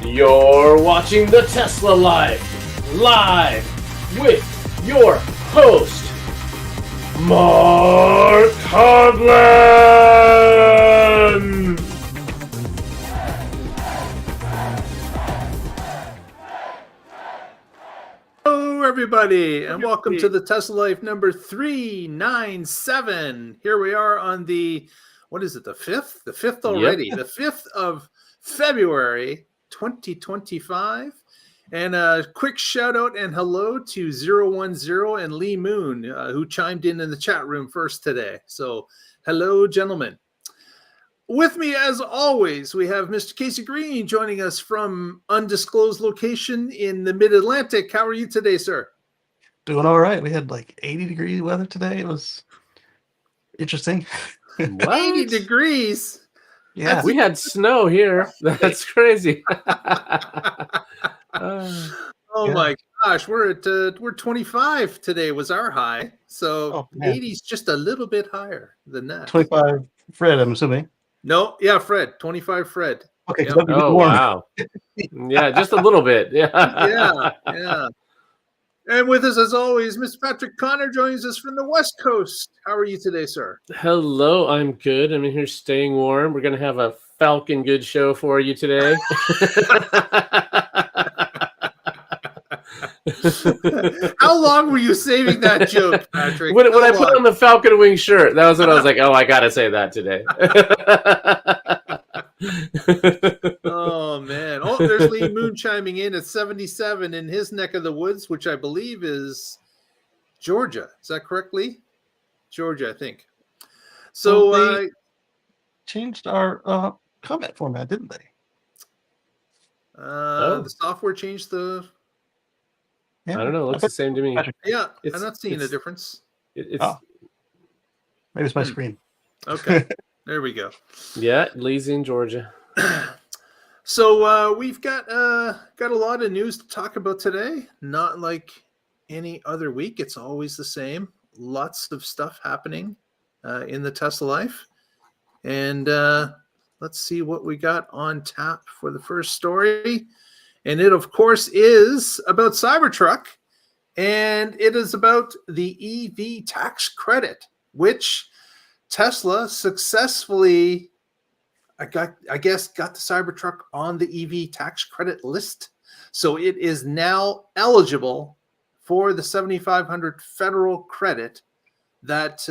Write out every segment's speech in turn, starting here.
You're watching the Tesla Life, live with your host, Mark Hodland. Hello, everybody, and welcome to the Tesla Life number 397. Here we are on the, what is it, the 5th? The 5th already. Yep. The 5th of February, 2025. And a quick shout out and hello to 010 and Lee Moon, who chimed in the chat room first today. So hello, gentlemen. With me, as always, we have Mr. Casey Green joining us from undisclosed location in the Mid-Atlantic. How are you today, sir? Doing all right. We had like 80-degree weather today. It was interesting. 80 degrees? Yeah. We had snow here. That's crazy. My gosh, we're 25 today was our high. So 80 is just a little bit higher than that. 25 Fred, I'm assuming. No, yeah, Fred, 25 Fred. Okay. Yep. Oh, wow. Yeah, just a little bit. Yeah. And with us, as always, Mr. Patrick Connor joins us from the West Coast. How are you today, sir? Hello, I'm good. I'm in here staying warm. We're going to have a Falcon good show for you today. How long were you saving that joke, Patrick? When I put on the Falcon Wing shirt, that was when I was like, oh, I got to say that today. Oh, man. Oh, there's Lee Moon chiming in at 77 in his neck of the woods, which I believe is Georgia. Is that correct, Lee? Georgia, I think. So they changed our comment format, didn't they? The software changed the... I don't know. It looks the same to me. Yeah, I'm not seeing a difference. Maybe it's my screen. Okay, there we go. Yeah, Lee's in Georgia. So we've got a lot of news to talk about today. Not like any other week. It's always the same. Lots of stuff happening in the Tesla Life. And let's see what we got on tap for the first story. And it, of course, is about CyberTruck, and it is about the EV tax credit, which Tesla successfully, got the Cybertruck on the EV tax credit list. So it is now eligible for the $7,500 federal credit that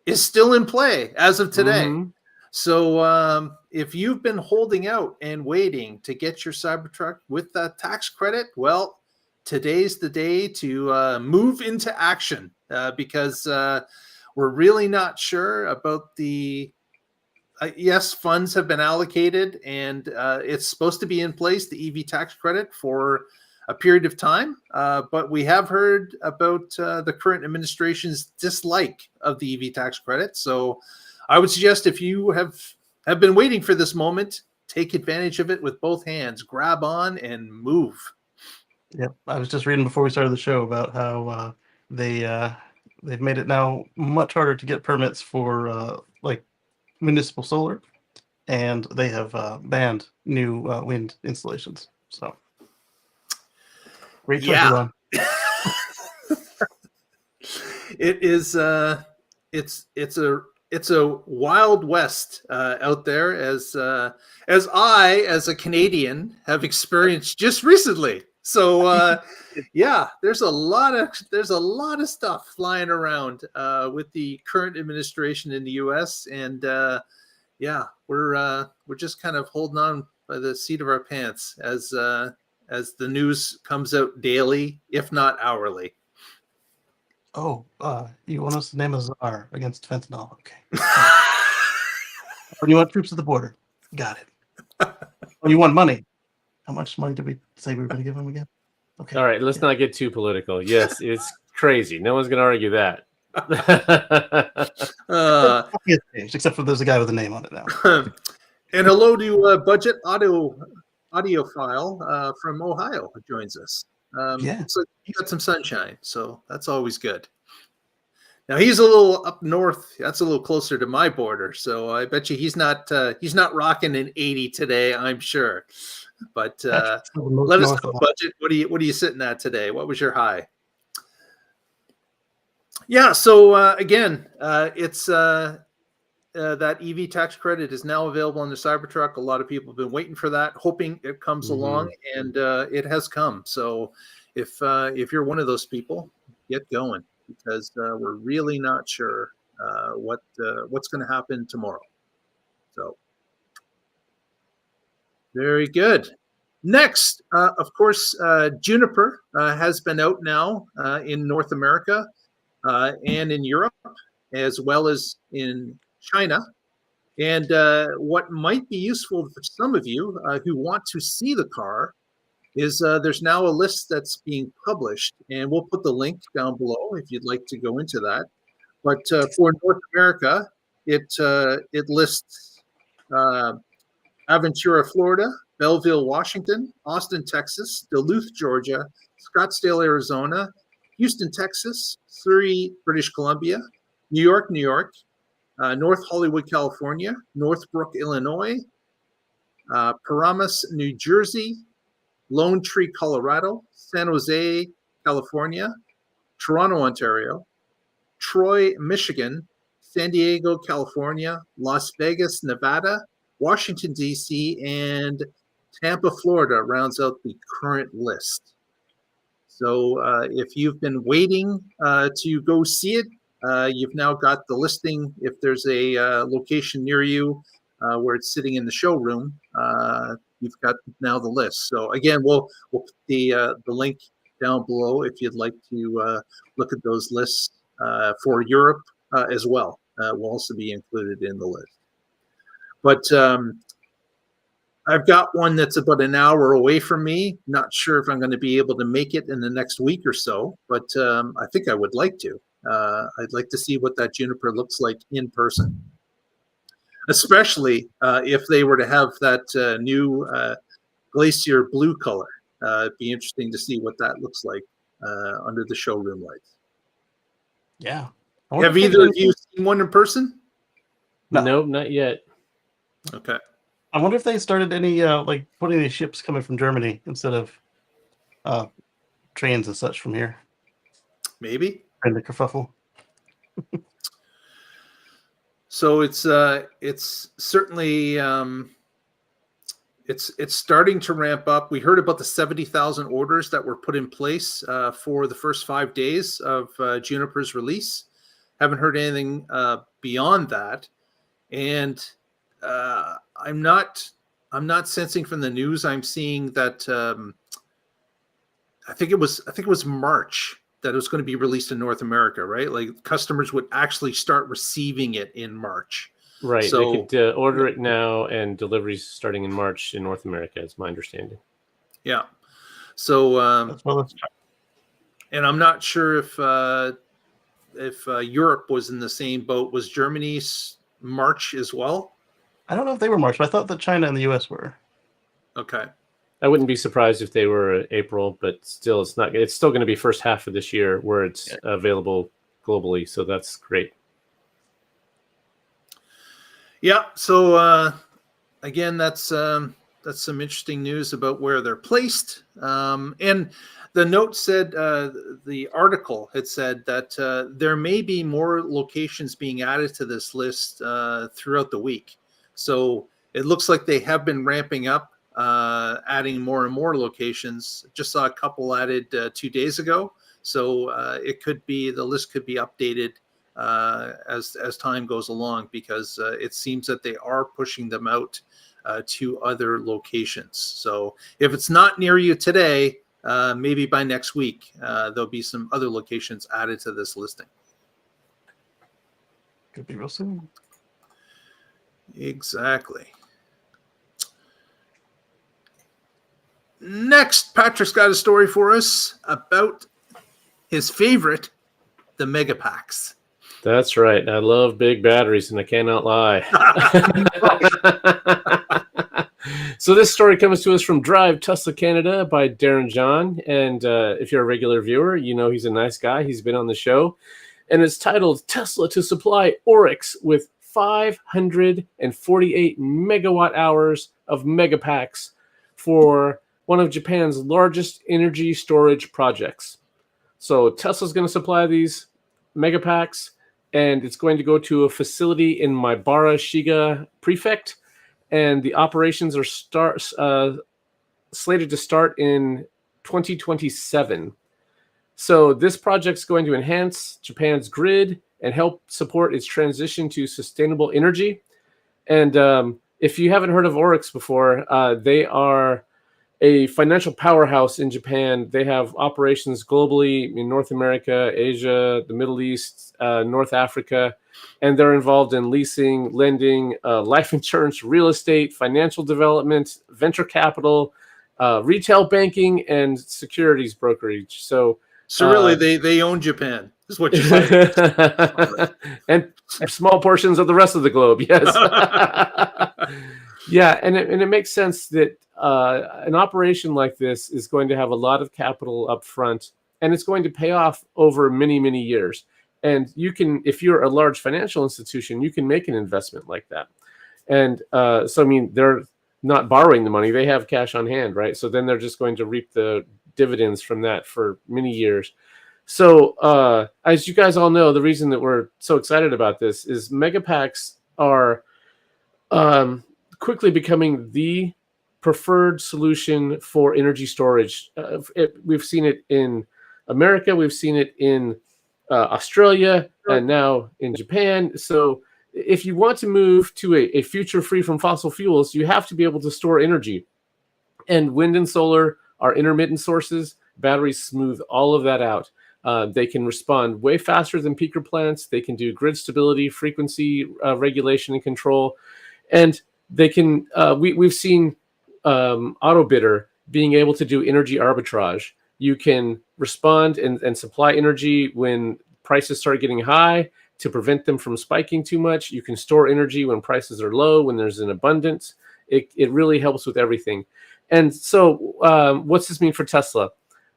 is still in play as of today. Mm-hmm. So if you've been holding out and waiting to get your Cybertruck with that tax credit, well, today's the day to move into action because we're really not sure about the yes, funds have been allocated and it's supposed to be in place, the EV tax credit, for a period of time. But we have heard about the current administration's dislike of the EV tax credit. So I would suggest if you have been waiting for this moment, take advantage of it with both hands, grab on and move. Yep. I was just reading before we started the show about how they've made it now much harder to get permits for like municipal solar, and they have banned new wind installations. So great choice, everyone. It is it's a wild west out there, as I, as a Canadian, have experienced just recently. So yeah, there's a lot of stuff flying around with the current administration in the U.S. and yeah, we're just kind of holding on by the seat of our pants as the news comes out daily, if not hourly. Oh, you want us to name a czar against fentanyl? Okay. Or you want troops at the border? Got it. Or you want money? How much money did we say we were going to give them again? Okay. All right, let's not get too political. Yes, it's crazy. No one's going to argue that. Except for there's a guy with a name on it now. And hello to Budget Audiophile from Ohio who joins us. So you got some sunshine, so that's always good. Now he's a little up north. That's a little closer to my border, so I bet you he's not rocking an 80 today. I'm sure. But Patrick's the most let us north know, of that. budget. What are you sitting at today? What was your high? Yeah. So again, it's that EV tax credit is now available on the CyberTruck. A lot of people have been waiting for that, hoping it comes along, and it has come. So if you're one of those people, get going, because we're really not sure what's going to happen tomorrow. So very good. Next, of course, Juniper has been out now in North America and in Europe, as well as in China. And what might be useful for some of you who want to see the car is there's now a list that's being published, and we'll put the link down below if you'd like to go into that. But for North America, it lists Aventura, Florida, Belleville, Washington, Austin, Texas, Duluth, Georgia, Scottsdale, Arizona, Houston, Texas, Surrey, British Columbia, New York, New York, North Hollywood, California, Northbrook, Illinois, Paramus, New Jersey, Lone Tree, Colorado, San Jose, California, Toronto, Ontario, Troy, Michigan, San Diego, California, Las Vegas, Nevada, Washington, D.C., and Tampa, Florida rounds out the current list. So if you've been waiting to go see it, you've now got the listing. If there's a location near you where it's sitting in the showroom, you've got now the list. So again, we'll put the link down below if you'd like to look at those lists for Europe as well. Will also be included in the list. But I've got one that's about an hour away from me. Not sure if I'm going to be able to make it in the next week or so, but I think I would like to. I'd like to see what that Juniper looks like in person, especially if they were to have that new glacier blue color. It'd be interesting to see what that looks like under the showroom lights. Yeah. Have either of you seen one in person? No. Nope, not yet. Okay. I wonder if they started any like putting these ships coming from Germany instead of trains and such from here. Maybe. And the kerfuffle. So it's certainly it's starting to ramp up. We heard about the 70,000 orders that were put in place for the first 5 days of Juniper's release. Haven't heard anything beyond that, and I'm not sensing from the news. I'm seeing that I think it was March that it was going to be released in North America, right? Like customers would actually start receiving it in March. Right. So, they could order it now, and deliveries starting in March in North America, is my understanding. Yeah. So, well, and I'm not sure if Europe was in the same boat. Was Germany's March as well? I don't know if they were March, but I thought that China and the US were. Okay. I wouldn't be surprised if they were April, but still, it's not. It's still going to be first half of this year where it's available globally. So that's great. Yeah. So again, that's some interesting news about where they're placed. And the note said, the article had said that there may be more locations being added to this list throughout the week. So it looks like they have been ramping up, adding more and more locations. Just saw a couple added 2 days ago. So it could be, the list could be updated as time goes along, because it seems that they are pushing them out to other locations. So if it's not near you today, maybe by next week, there'll be some other locations added to this listing. Could be real soon. Exactly. Next, Patrick's got a story for us about his favorite, the Megapacks. That's right. I love big batteries, and I cannot lie. So this story comes to us from Drive Tesla Canada by Darren John. And if you're a regular viewer, you know he's a nice guy. He's been on the show. and it's titled Tesla to supply Orix with 548 megawatt hours of Megapacks for one of Japan's largest energy storage projects. So Tesla's going to supply these Megapacks, and it's going to go to a facility in Maibara Shiga Prefect, and the operations are slated to start in 2027. So this project's going to enhance Japan's grid and help support its transition to sustainable energy. And if you haven't heard of Orix before, they are a financial powerhouse in Japan. They have operations globally in North America, Asia, the Middle East, North Africa, and they're involved in leasing, lending, life insurance, real estate, financial development, venture capital, retail banking, and securities brokerage. So really, they own Japan, is what you're saying. And small portions of the rest of the globe, yes. Yeah, and it makes sense that an operation like this is going to have a lot of capital up front, and it's going to pay off over many, many years. And you can, if you're a large financial institution, you can make an investment like that. And so, I mean, they're not borrowing the money, they have cash on hand, right? So then they're just going to reap the dividends from that for many years. So as you guys all know, the reason that we're so excited about this is Megapacks are quickly becoming the preferred solution for energy storage. We've seen it in America, we've seen it in Australia, and now in Japan. So if you want to move to a future free from fossil fuels, you have to be able to store energy. And wind and solar are intermittent sources. Batteries smooth all of that out. They can respond way faster than peaker plants. They can do grid stability, frequency regulation and control. And they can, we've seen AutoBidder being able to do energy arbitrage. You can respond and supply energy when prices start getting high to prevent them from spiking too much. You can store energy when prices are low, when there's an abundance. It really helps with everything. And so what's this mean for Tesla?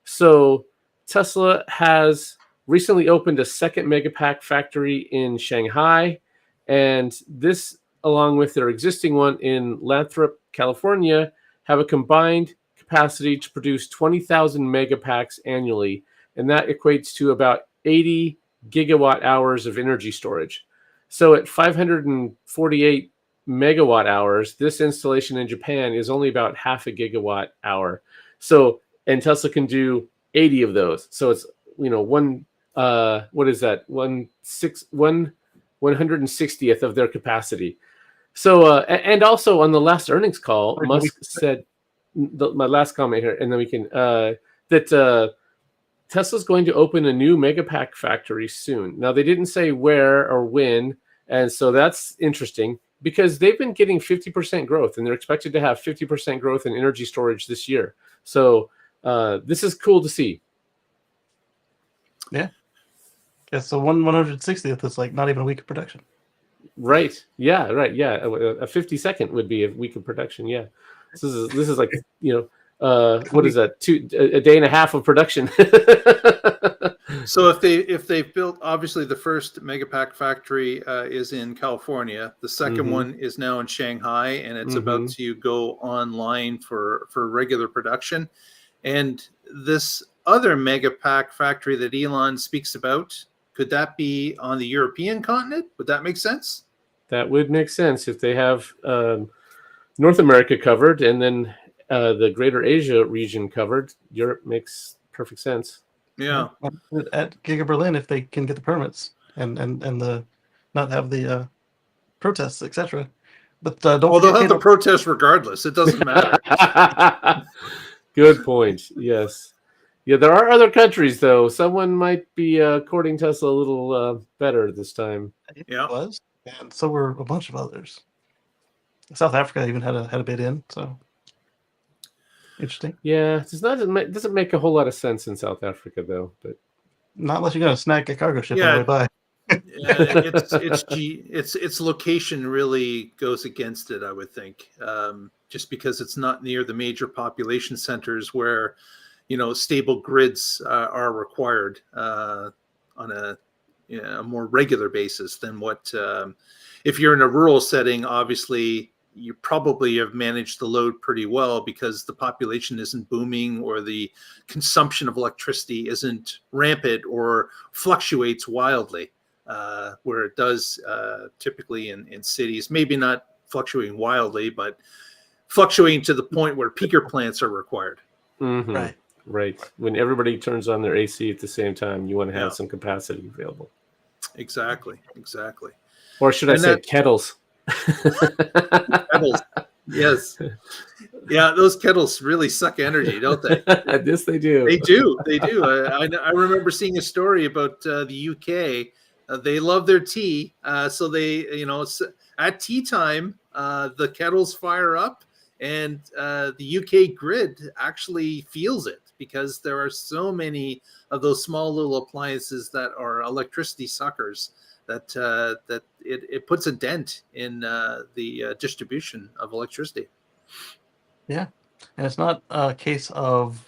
So Tesla has recently opened a second Megapack factory in Shanghai. And this, along with their existing one in Lathrop, California, have a combined capacity to produce 20,000 Megapacks annually. And that equates to about 80 gigawatt hours of energy storage. So at 548 megawatt hours, this installation in Japan is only about half a gigawatt hour. So, and Tesla can do 80 of those. So it's, you know, what is that? 160th of their capacity. So, and also on the last earnings call, Musk said, my last comment here, and then we can, that Tesla's going to open a new Megapack factory soon. Now, they didn't say where or when, and so that's interesting because they've been getting 50% growth, and they're expected to have 50% growth in energy storage this year. So this is cool to see. Yeah. Yeah, so 160th is like not even a week of production. Right. Yeah, right. Yeah. A 52nd would be a week of production. Yeah. This is like, you know, what is that? A day and a half of production. So if they've built, obviously the first Megapack factory is in California. The second one is now in Shanghai, and it's about to go online for regular production. And this other Megapack factory that Elon speaks about, could that be on the European continent? Would that make sense? That would make sense if they have North America covered and then the greater Asia region covered. Europe makes perfect sense. Yeah. At Giga Berlin, if they can get the permits and the not have the protests, etc. But don't. They'll have the protests regardless. It doesn't matter. Good point. Yes. Yeah, there are other countries though. Someone might be courting Tesla a little better this time. Yeah. It was, and so were a bunch of others. South Africa even had a bid in. So interesting. Yeah, it doesn't make a whole lot of sense in South Africa though. But not unless you're going to snag a cargo ship on the way by. Its location really goes against it, I would think, just because it's not near the major population centers where, you know, stable grids are required on a a more regular basis than what if you're in a rural setting. Obviously, you probably have managed the load pretty well because the population isn't booming or the consumption of electricity isn't rampant or fluctuates wildly, where it does typically in cities. Maybe not fluctuating wildly, but fluctuating to the point where peaker plants are required. Mm-hmm. Right. When everybody turns on their AC at the same time, you want to have some capacity available. Exactly. Or should I say kettles? Kettles. Yes. Yeah, those kettles really suck energy, don't they? Yes, they do. They do. I remember seeing a story about the UK. They love their tea, so they, at tea time, the kettles fire up, and the UK grid actually feels it because there are so many of those small little appliances that are electricity suckers that it puts a dent in the distribution of electricity. Yeah, and it's not a case of,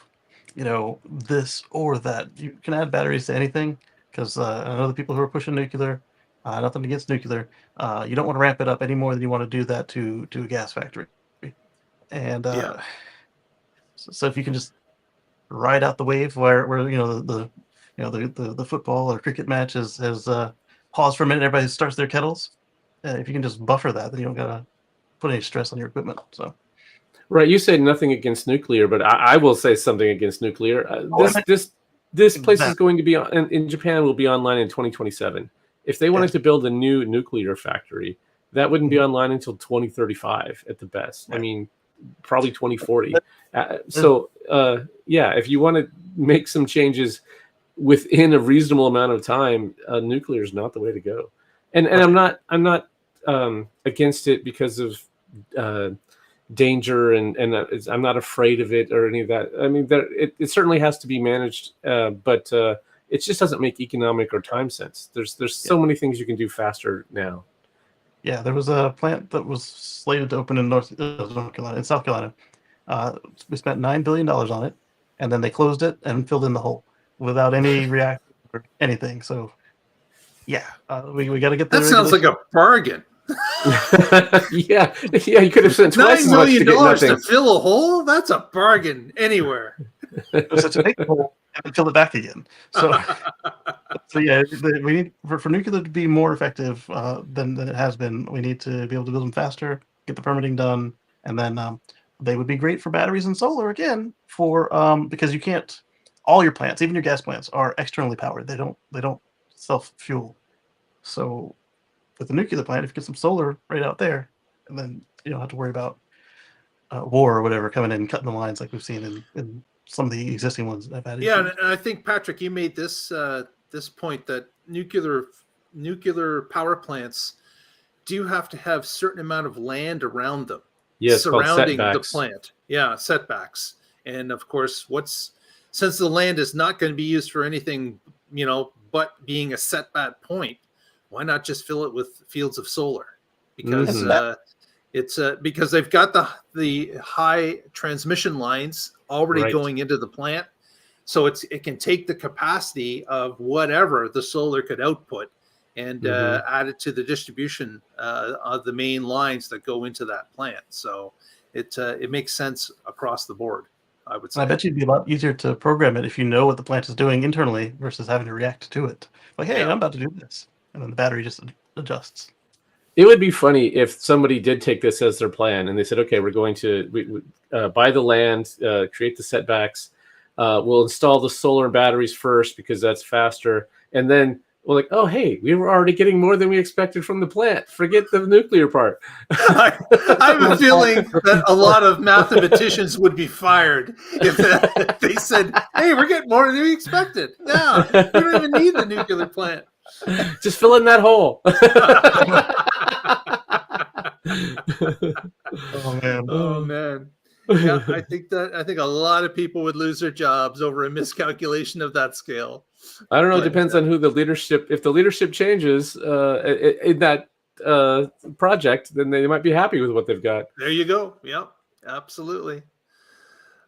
this or that. You can add batteries to anything because I know the people who are pushing nuclear. Nothing against nuclear. You don't want to ramp it up any more than you want to do that to a gas factory. And so if you can just ride out the wave where the football or cricket match has paused for a minute, everybody starts their kettles. If you can just buffer that, then you don't gotta put any stress on your equipment. So. Right, you say nothing against nuclear, but I will say something against nuclear. This place is going to be in Japan will be online in 2027. If they wanted to build a new nuclear factory, that wouldn't be online until 2035 at the best. Right. I mean, probably 2040. If you want to make some changes within a reasonable amount of time, nuclear is not the way to go. And I'm not against it because of danger and I'm not afraid of it or any of that. I mean, it certainly has to be managed, but it just doesn't make economic or time sense. There's so many things you can do faster now. Yeah, there was a plant that was slated to open in South Carolina. We spent $9 billion on it, and then they closed it and filled in the hole without any reaction or anything. So, we got to get that. Sounds like a bargain. yeah, you could have spent twice as much to get nothing. To fill a hole? That's a bargain anywhere. So to make the hole and fill it back again. So we need for nuclear to be more effective than it has been. We need to be able to build them faster, get the permitting done, and then they would be great for batteries and solar again. Because you can't, all your plants, even your gas plants, are externally powered. They don't self fuel. So with the nuclear plant, if you get some solar right out there, and then you don't have to worry about war or whatever coming in and cutting the lines like we've seen in some of the existing ones that I've had. Yeah, and I think, Patrick, you made this point that nuclear power plants do have to have a certain amount of land around them, surrounding the plant. Yeah, setbacks. And of course, since the land is not going to be used for anything, but being a setback point, why not just fill it with fields of solar? Because it's because they've got the high transmission lines already going into the plant, so it can take the capacity of whatever the solar could output and add it to the distribution of the main lines that go into that plant. So it makes sense across the board, I would say. I bet you'd be a lot easier to program it if you know what the plant is doing internally versus having to react to it. Like, hey, I'm about to do this. And then the battery just adjusts. It would be funny if somebody did take this as their plan and they said, okay, we're going to buy the land, create the setbacks. We'll install the solar and batteries first because that's faster. And then we're like, oh, hey, we were already getting more than we expected from the plant. Forget the nuclear part. I have a feeling that a lot of mathematicians would be fired if they said, hey, we're getting more than we expected. Yeah, we don't even need the nuclear plant. Just fill in that hole. Oh man. Yeah, I think a lot of people would lose their jobs over a miscalculation of that scale. I don't know. It depends on who the leadership. If the leadership changes in that project, then they might be happy with what they've got. There you go. Yep, absolutely.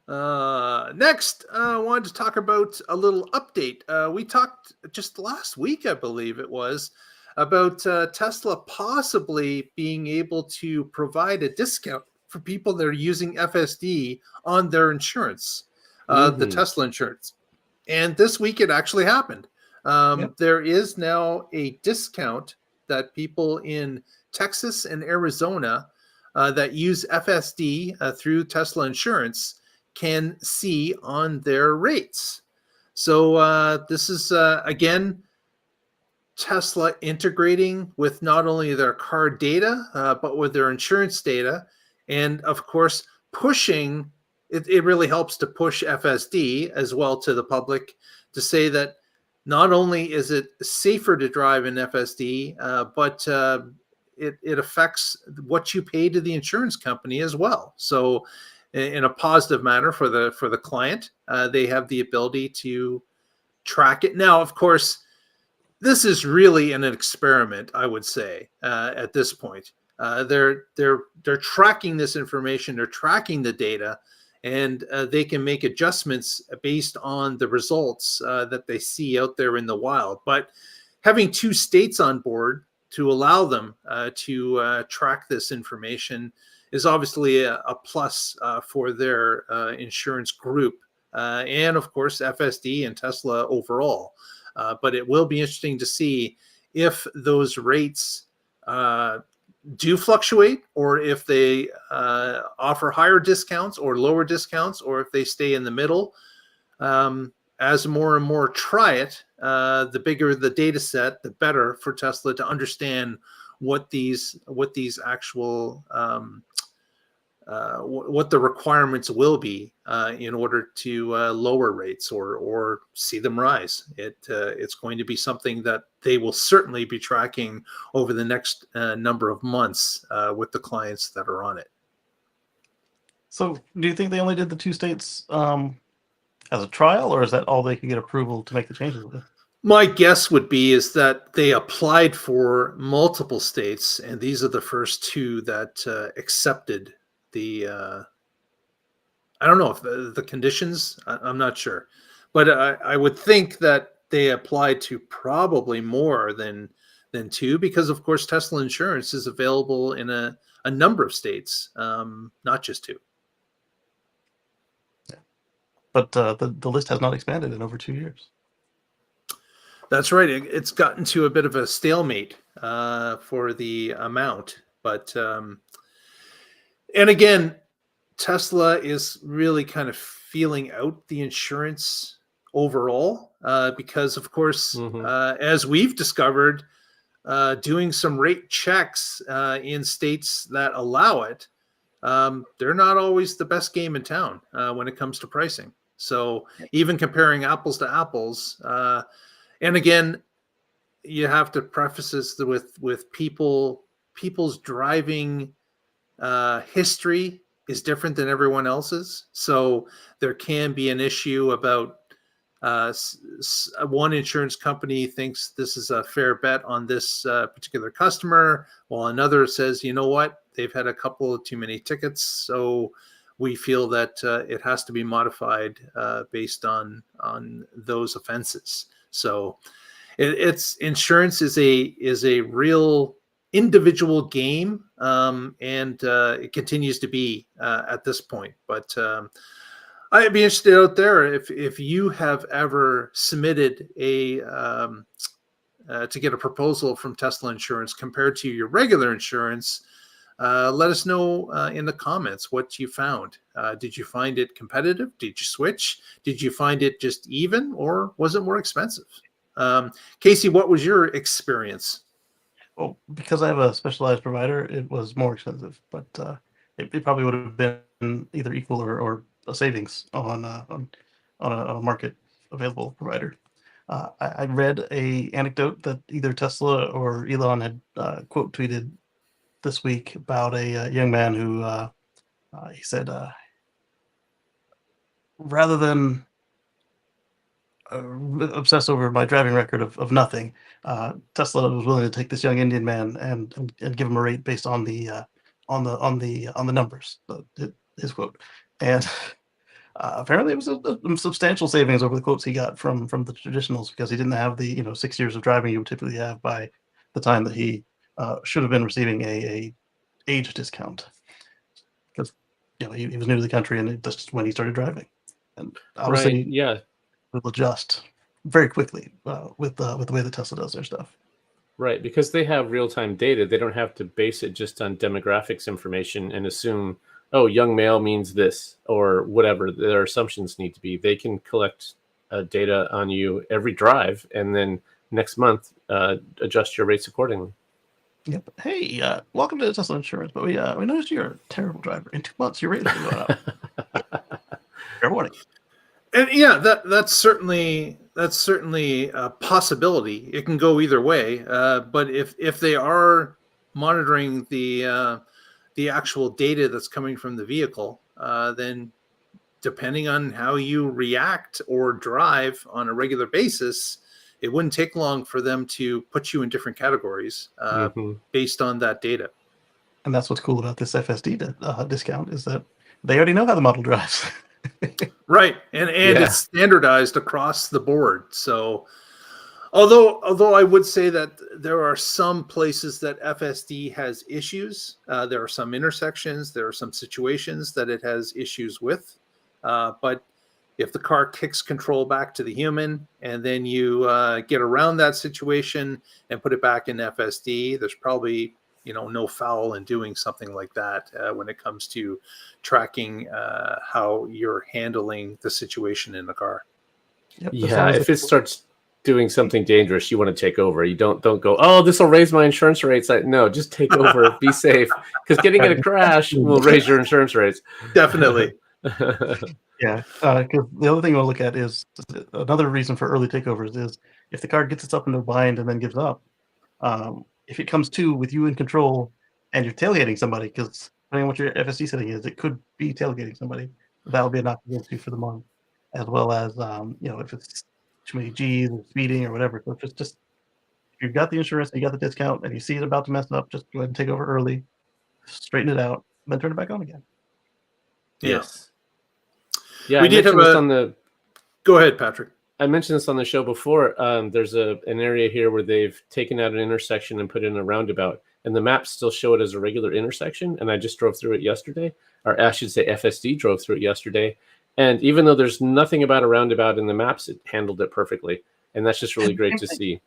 Next, I wanted to talk about a little update. We talked just last week, I believe it was, about Tesla possibly being able to provide a discount for people that are using FSD on their insurance, the Tesla insurance. And this week it actually happened. There is now a discount that people in Texas and Arizona that use FSD through Tesla Insurance can see on their rates. So this is, again, Tesla integrating with not only their car data, but with their insurance data. And of course, pushing, it really helps to push FSD as well to the public to say that not only is it safer to drive in FSD, but it affects what you pay to the insurance company as well. So in a positive manner for the client, they have the ability to track it. Now, of course, this is really an experiment, I would say, at this point. They're tracking this information, they're tracking the data, and they can make adjustments based on the results that they see out there in the wild. But having 2 states on board to allow them to track this information is obviously a plus for their insurance group, and of course FSD and Tesla overall. But it will be interesting to see if those rates do fluctuate, or if they offer higher discounts or lower discounts, or if they stay in the middle. As more and more try it, the bigger the data set, the better for Tesla to understand what these actual what the requirements will be in order to lower rates or see them rise. It's going to be something that they will certainly be tracking over the next number of months with the clients that are on it. So do you think they only did the 2 states as a trial, or is that all they could get approval to make the changes with? My guess would be is that they applied for multiple states, and these are the first 2 that accepted the I don't know if the conditions, I'm not sure, but I would think that they applied to probably more than 2, because of course Tesla Insurance is available in a number of states, not just 2. Yeah. But the list has not expanded in over 2 years. That's right. It's gotten to a bit of a stalemate for the amount, but and again, Tesla is really kind of feeling out the insurance overall, because of course, as we've discovered, doing some rate checks in states that allow it, they're not always the best game in town when it comes to pricing. So even comparing apples to apples, and again, you have to preface this with people's driving history is different than everyone else's. So there can be an issue about one insurance company thinks this is a fair bet on this particular customer, while another says, you know what, they've had a couple of too many tickets, so we feel that it has to be modified based on those offenses. So it's insurance is a real individual game, and it continues to be at this point. But I'd be interested out there if you have ever submitted a to get a proposal from Tesla Insurance compared to your regular insurance. Let us know in the comments what you found. Did you find it competitive? Did you switch? Did you find it just even, or was it more expensive? Casey, what was your experience? Well, because I have a specialized provider, it was more expensive, but it probably would have been either equal or a savings on a market available provider. I read a anecdote that either Tesla or Elon had quote tweeted this week about a young man who he said, rather than obsess over my driving record of nothing, Tesla was willing to take this young Indian man and give him a rate based on the numbers. His quote. And Apparently, it was a substantial savings over the quotes he got from the traditionals because he didn't have the 6 years of driving you would typically have by the time that he should have been receiving a age discount because he was new to the country and that's just when he started driving. And Right. obviously, Yeah. will adjust very quickly with the way that Tesla does their stuff. Right. Because they have real-time data. They don't have to base it just on demographics information and assume, oh, young male means this or whatever their assumptions need to be. They can collect data on you every drive and then next month adjust your rates accordingly. Yep. Hey, welcome to Tesla Insurance, but we noticed you're a terrible driver. In 2 months, your rates are going up. Fair warning. And yeah, that's certainly a possibility. It can go either way. But if they are monitoring the actual data that's coming from the vehicle, then depending on how you react or drive on a regular basis, it wouldn't take long for them to put you in different categories based on that data. And that's what's cool about this FSD discount is that they already know how the model drives. Right, and it's standardized across the board. So, although I would say that there are some places that FSD has issues, there are some intersections, there are some situations that it has issues with. But if the car kicks control back to the human, and then you get around that situation and put it back in FSD, there's probably no foul in doing something like that when it comes to tracking how you're handling the situation in the car. Yep, Yeah, if it starts doing something dangerous, you want to take over. You don't go, oh, this will raise my insurance rates. No, just take over, be safe, because getting in a crash will raise your insurance rates. Definitely. Yeah, because the other thing we'll look at is another reason for early takeovers is if the car gets itself into a bind and then gives up. If it comes to with you in control and you're tailgating somebody, because depending on what your FSD setting is, it could be tailgating somebody. That'll be a knock against you for the month, as well as if it's too many G's or speeding or whatever. So just if you've got the insurance, and you got the discount, and you see it about to mess up, just go ahead and take over early, straighten it out, then turn it back on again. Yes. Yeah, we did have Go ahead, Patrick. I mentioned this on the show before. There's an area here where they've taken out an intersection and put in a roundabout, and the maps still show it as a regular intersection. And I just drove through it yesterday, or I should say FSD drove through it yesterday. And even though there's nothing about a roundabout in the maps, it handled it perfectly. And that's just really great to see.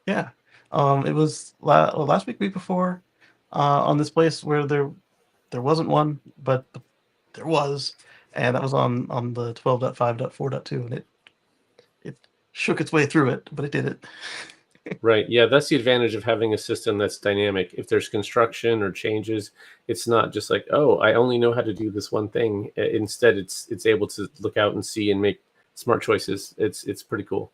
Yeah. It was last week before on this place where there wasn't one, but there was. And that was on the 12.5.4.2, and it shook its way through it, but it did it. Right. Yeah, that's the advantage of having a system that's dynamic. If there's construction or changes, it's not just like, oh, I only know how to do this one thing. Instead, it's able to look out and see and make smart choices. It's pretty cool.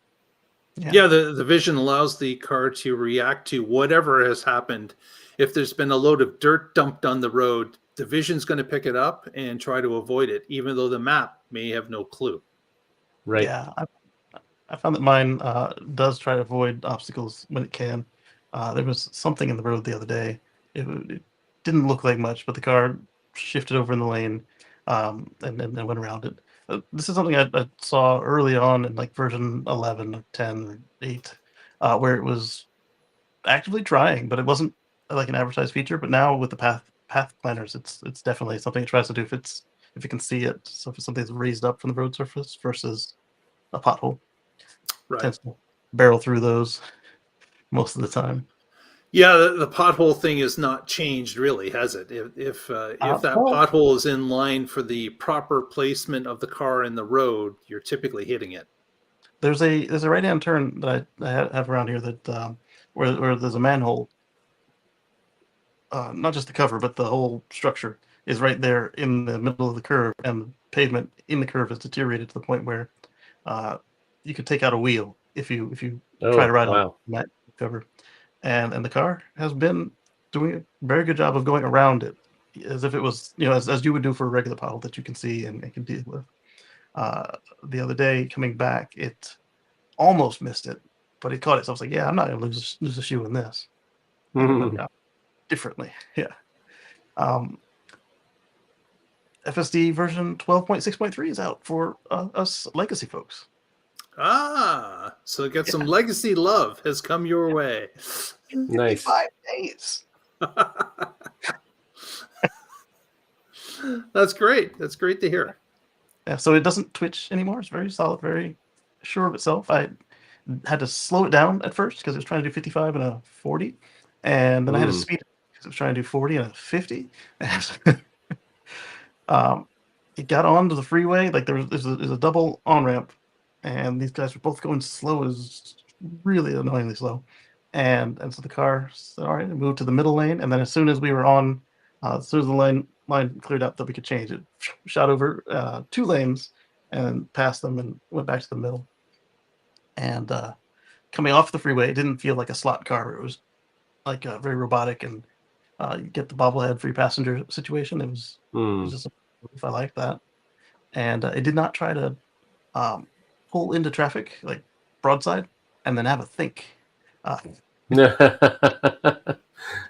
Yeah, the vision allows the car to react to whatever has happened. If there's been a load of dirt dumped on the road, the vision's going to pick it up and try to avoid it, even though the map may have no clue. Right. Yeah, I found that mine does try to avoid obstacles when it can. There was something in the road the other day. It didn't look like much, but the car shifted over in the lane and then went around it. This is something I saw early on in like version 11 or 10 or 8, where it was actively trying, but it wasn't like an advertised feature. But now with the path planners, it's definitely something it tries to do if it can see it. So if something's raised up from the road surface versus a pothole, Right. tends to barrel through those most of the time. Yeah, the pothole thing has not changed really, has it? If that pothole is in line for the proper placement of the car in the road, you're typically hitting it. There's a right-hand turn that I have around here that where there's a manhole. Not just the cover, but the whole structure is right there in the middle of the curve, and the pavement in the curve is deteriorated to the point where you could take out a wheel if you try to ride on that cover. And the car has been doing a very good job of going around it, as if it was, as you would do for a regular pothole that you can see and can deal with. The other day, coming back, it almost missed it, but it caught it. So I was like, yeah, I'm not going to lose a shoe in this. Differently, yeah. FSD version 12.6.3 is out for us legacy folks. Ah, so get some legacy love has come your way. Nice. 55 days. That's great. That's great to hear. Yeah, so it doesn't twitch anymore. It's very solid, very sure of itself. I had to slow it down at first because it was trying to do 55 and a 40, and then I had to speed it because it was trying to do 40 and a 50. It got onto the freeway, like there's a double on ramp, and these guys were both going slow, as really annoyingly slow, and so the car said, all right, it moved to the middle lane, and then as soon as we were on, as soon as the line cleared up that we could change it, shot over 2 lanes and passed them and went back to the middle. And coming off the freeway, it didn't feel like a slot car. It was like very robotic, and you get the bobblehead free passenger situation. It was just if I liked that. And it did not try to pull into traffic like broadside and then have a think.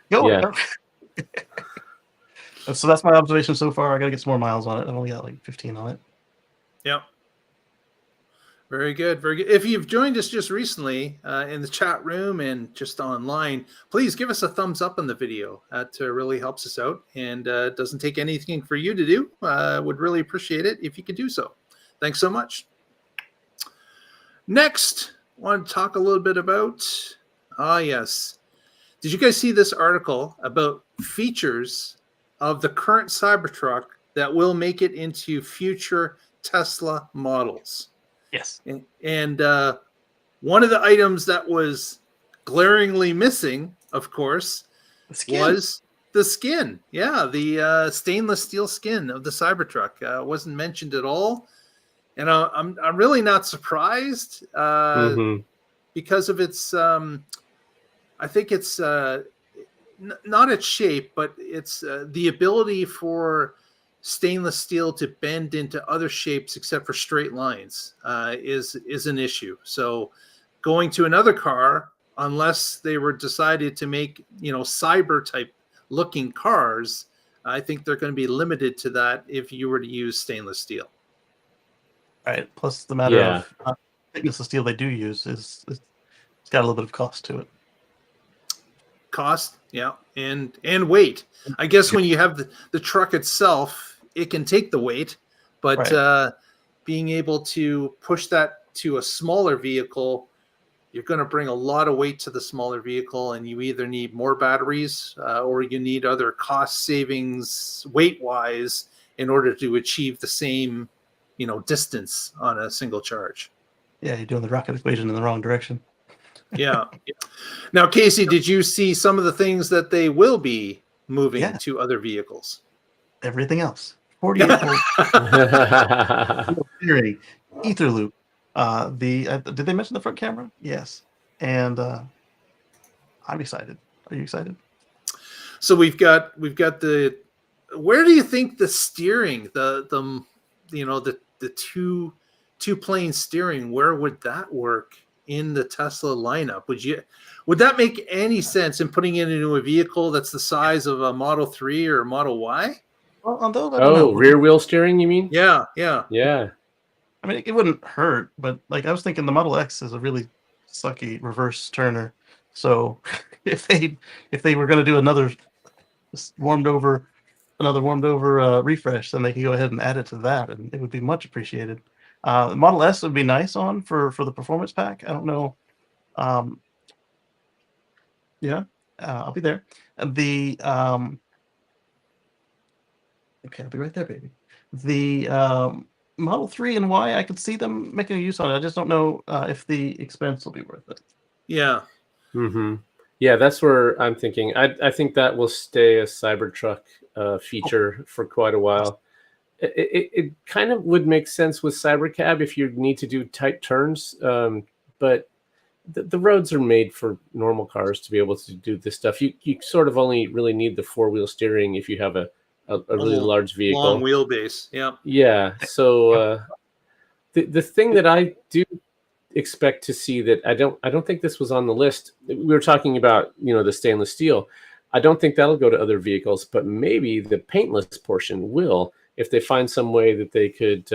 Go. So that's my observation so far. I got to get some more miles on it. I've only got like 15 on it. Yep. Very good. Very good. If you've joined us just recently in the chat room and just online, please give us a thumbs up on the video. That really helps us out, and doesn't take anything for you to do. Would really appreciate it if you could do so. Thanks so much. Next, I want to talk a little bit about, yes. Did you guys see this article about features of the current Cybertruck that will make it into future Tesla models? Yes. And one of the items that was glaringly missing, of course, was the skin. Yeah, the stainless steel skin of the Cybertruck wasn't mentioned at all. And I'm really not surprised because of its, I think it's not its shape, but it's the ability for stainless steel to bend into other shapes except for straight lines is an issue. So going to another car, unless they were decided to make, cyber type looking cars, I think they're going to be limited to that if you were to use stainless steel. Right. Plus the matter of thickness of steel they do use it's got a little bit of cost to it. Cost, yeah, and weight. I guess when you have the truck itself, it can take the weight, but being able to push that to a smaller vehicle, you're going to bring a lot of weight to the smaller vehicle, and you either need more batteries or you need other cost savings weight-wise in order to achieve the same, distance on a single charge. Yeah, you're doing the rocket equation in the wrong direction. Yeah. Now, Casey, did you see some of the things that they will be moving to other vehicles? Everything else. 48 steering, ether loop. Did they mention the front camera? Yes. And I'm excited. Are you excited? So we've got the. Where do you think the steering, the two plane steering, where would that work in the Tesla lineup? Would that make any sense in putting it into a vehicle that's the size of a Model 3 or a Model Y? Well, on those, I don't know. Rear wheel steering, you mean? Yeah. I mean, it wouldn't hurt, but like I was thinking, the Model X is a really sucky reverse turner. So if they were going to do another warmed over refresh, then they could go ahead and add it to that, and it would be much appreciated. The Model S would be nice on for the performance pack. I don't know. I'll be there. Okay, I'll be right there, baby. The Model 3 and Y, I could see them making a use on it. I just don't know if the expense will be worth it. Yeah. Yeah, that's where I'm thinking. I think that will stay a Cybertruck feature for quite a while. It kind of would make sense with Cybercab if you need to do tight turns, but the roads are made for normal cars to be able to do this stuff. You sort of only really need the 4-wheel steering if you have a really large vehicle. Long wheelbase, yeah. Yeah, so the thing that I do expect to see that I don't think this was on the list. We were talking about, the stainless steel. I don't think that'll go to other vehicles, but maybe the paintless portion will. if they find some way that they could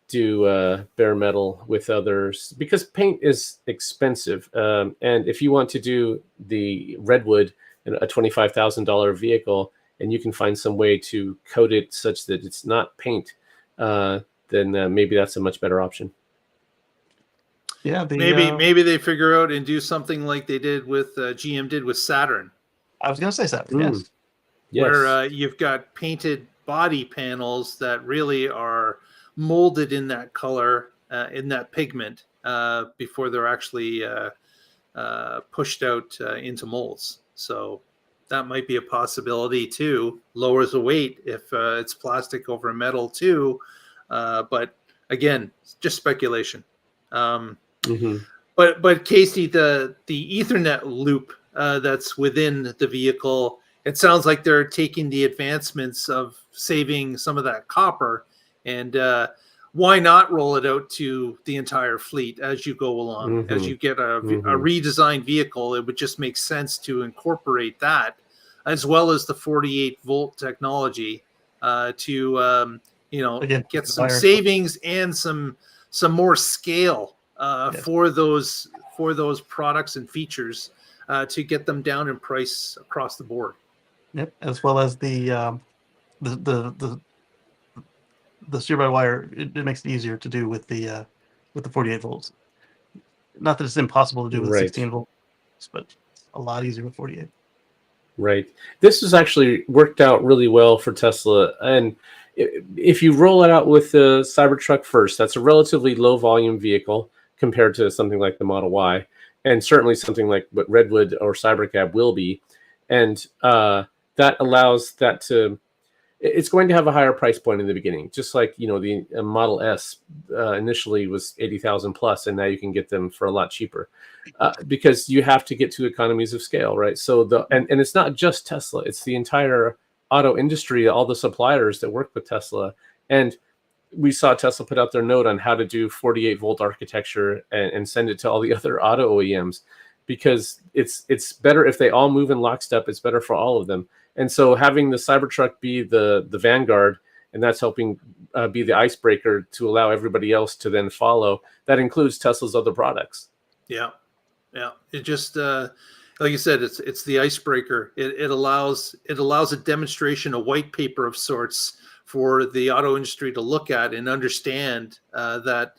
do bare metal with others, because paint is expensive. And if you want to do the redwood in a $25,000 vehicle, and you can find some way to coat it such that it's not paint, then maybe that's a much better option. Yeah, maybe they figure out and do something like they did with GM did with Saturn. I was going to say Saturn, yes. Yes. Where you've got painted body panels that really are molded in that color, in that pigment, before they're actually pushed out into molds. So that might be a possibility too. Lowers the weight if it's plastic over metal too. But again, just speculation. But Casey, the Ethernet loop that's within the vehicle, it sounds like they're taking the advancements of saving some of that copper, and why not roll it out to the entire fleet as you go along? As you get a redesigned vehicle, it would just make sense to incorporate that, as well as the 48-volt technology, to Again, get some savings and some more scale for those products and features, to get them down in price across the board. Yep, as well as the steer-by-wire. It makes it easier to do with the 48 volts. Not that it's impossible to do with 16 volts, but it's a lot easier with 48. Right. This has actually worked out really well for Tesla. And if you roll it out with the Cybertruck first, that's a relatively low volume vehicle compared to something like the Model Y, and certainly something like what Redwood or Cybercab will be. And that allows that to, it's going to have a higher price point in the beginning, just like, the Model S initially was 80,000 plus, and now you can get them for a lot cheaper, because you have to get to economies of scale, right? So and it's not just Tesla, it's the entire auto industry, all the suppliers that work with Tesla. And we saw Tesla put out their note on how to do 48-volt architecture and send it to all the other auto OEMs, because it's better if they all move in lockstep. It's better for all of them. And so having the Cybertruck be the vanguard, and that's helping be the icebreaker to allow everybody else to then follow. That includes Tesla's other products. Yeah. It just like you said, it's the icebreaker. It allows a demonstration, a white paper of sorts for the auto industry to look at and understand that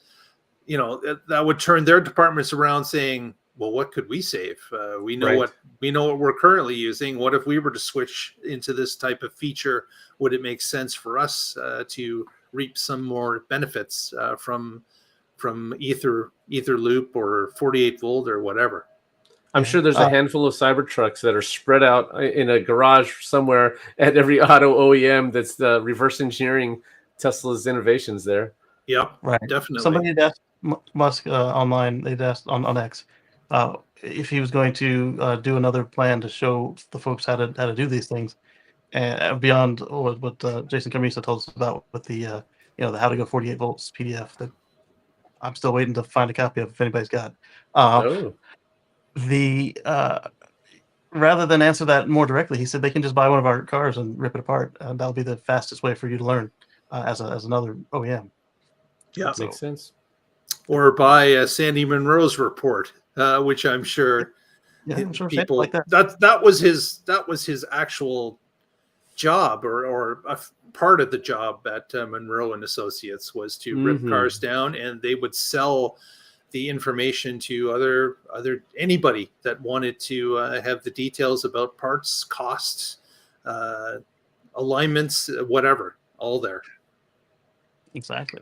that would turn their departments around, saying, well, what could we save? We know what we're currently using. What if we were to switch into this type of feature? Would it make sense for us to reap some more benefits from ether loop or 48 volt or whatever? I'm sure there's a handful of Cybertrucks that are spread out in a garage somewhere at every auto OEM that's reverse engineering Tesla's innovations there. Yeah, right. Definitely. Somebody had asked Musk online, they'd asked on X, if he was going to do another plan to show the folks how to do these things, and beyond what Jason Camisa told us about with the the how to go 48 volts PDF that I'm still waiting to find a copy of if anybody's got. The rather than answer that more directly, he said they can just buy one of our cars and rip it apart, and that'll be the fastest way for you to learn as another OEM. Yeah, makes sense. Or buy Sandy Munro's report, which I'm sure, I'm sure people like that. That was his actual job, or a part of the job at Munro and Associates, was to rip cars down, and they would sell the information to anybody that wanted to have the details about parts, costs, alignments, whatever, all there. Exactly.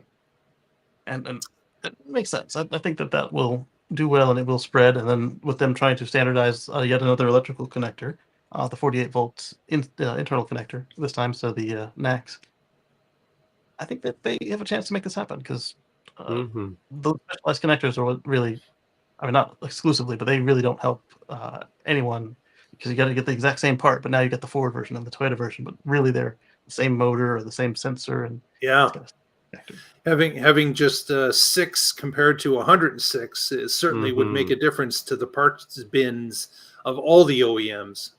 And it makes sense. I think that will do well, and it will spread. And then with them trying to standardize yet another electrical connector, the 48 volts internal connector this time, so the NACS, I think that they have a chance to make this happen, because those specialized connectors are what really, not exclusively, but they really don't help anyone, because you got to get the exact same part, but now you get the Ford version and the Toyota version, but really they're the same motor or the same sensor. And having just 6 compared to 106 certainly would make a difference to the parts bins of all the OEMs,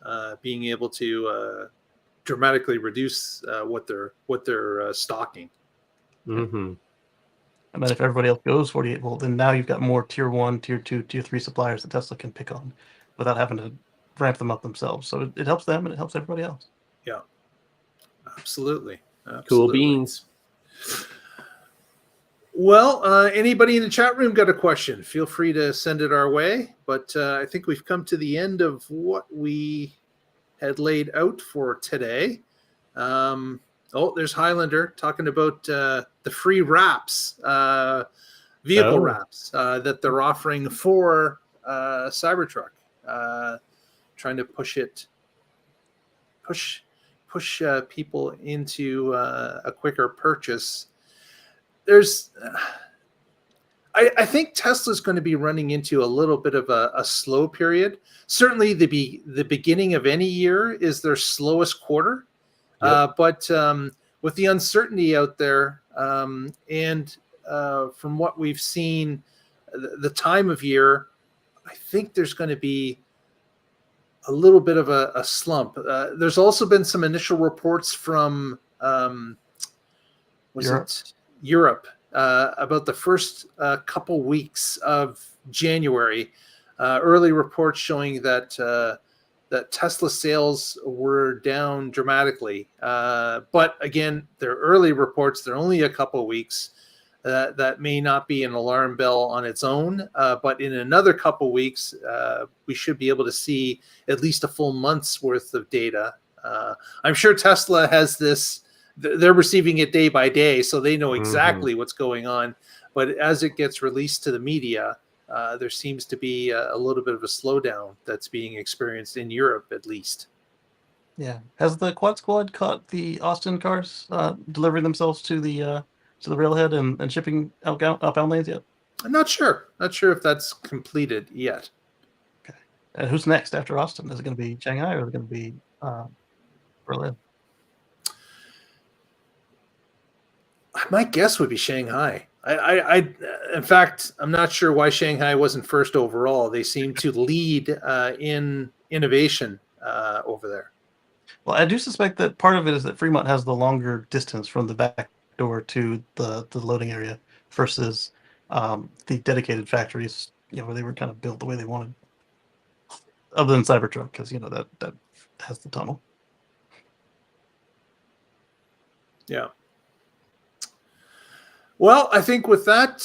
being able to dramatically reduce what they're stocking. Mm-hmm. And then if everybody else goes 48 volt, then now you've got more tier 1, tier 2, tier 3 suppliers that Tesla can pick on without having to ramp them up themselves. So it helps them and it helps everybody else. Yeah, absolutely. Cool beans. Well, anybody in the chat room got a question, feel free to send it our way. But I think we've come to the end of what we had laid out for today. There's Highlander talking about the free wraps, vehicle wraps that they're offering for CyberTruck, trying to push people into a quicker purchase. I think Tesla's going to be running into a little bit of a slow period. Certainly the beginning of any year is their slowest quarter. Yep. But with the uncertainty out there, and from what we've seen, the time of year, I think there's going to be a little bit of a slump. There's also been some initial reports from Europe about the first couple weeks of January. Early reports showing that Tesla sales were down dramatically. But again, they're early reports. They're only a couple weeks. That may not be an alarm bell on its own. But in another couple weeks, we should be able to see at least a full month's worth of data. I'm sure Tesla has this. They're receiving it day by day, so they know exactly what's going on. But as it gets released to the media, there seems to be a little bit of a slowdown that's being experienced in Europe, at least. Yeah. Has the Quad Squad caught the Austin cars delivering themselves to the railhead and shipping outbound lanes yet? I'm not sure. Not sure if that's completed yet. Okay. And who's next after Austin? Is it going to be Shanghai or is it going to be Berlin? My guess would be Shanghai. In fact, I'm not sure why Shanghai wasn't first overall. They seem to lead in innovation over there. Well, I do suspect that part of it is that Fremont has the longer distance from the back door to the loading area versus the dedicated factories, where they were kind of built the way they wanted. Other than Cybertruck, because that has the tunnel. Yeah. Well, I think with that,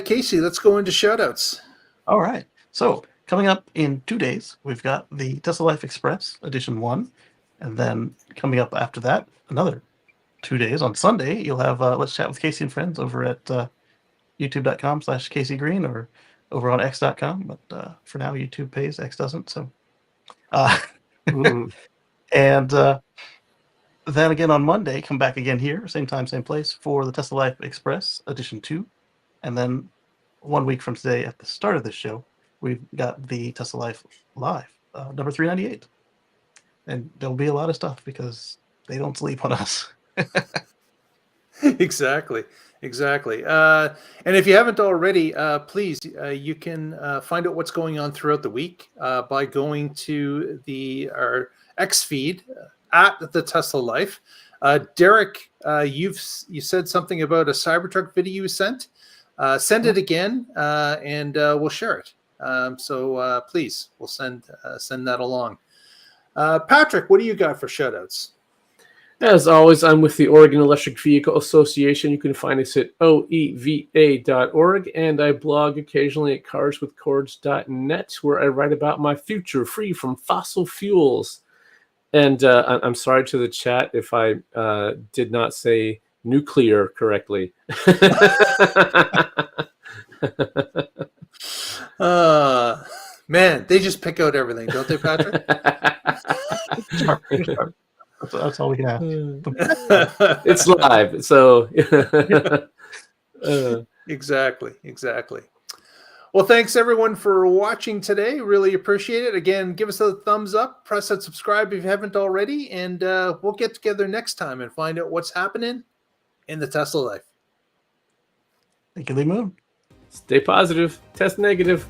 Casey, let's go into shoutouts. All right. So coming up in 2 days, we've got the Tesla Life Express Edition 1. And then coming up after that, another 2 days. On Sunday, you'll have Let's Chat with Casey and Friends over at youtube.com/Casey Green or over on x.com. But for now, YouTube pays, X doesn't. So, and then again on Monday, come back again here, same time, same place, for the Tesla Life Express Edition 2. And then 1 week from today, at the start of this show, we've got the Tesla Life Live, number 398. And there'll be a lot of stuff because they don't sleep on us. Exactly. And if you haven't already, please, you can find out what's going on throughout the week by going to our X feed at the Tesla Life. Derek, you said something about a Cybertruck video you sent. Send it again, and we'll share it. So please, we'll send that along. Patrick, what do you got for shoutouts? As always, I'm with the Oregon Electric Vehicle Association. You can find us at oeva.org, and I blog occasionally at carswithcords.net, where I write about my future free from fossil fuels. And I'm sorry to the chat if I did not say nuclear correctly. Man, they just pick out everything, don't they, Patrick? That's all we have. It's live, so exactly. Well, thanks everyone for watching today. Really appreciate it. Again, give us a thumbs up, press that subscribe if you haven't already, and we'll get together next time and find out what's happening in the Tesla Life. Thank you, Lee Moon. Stay positive, test negative.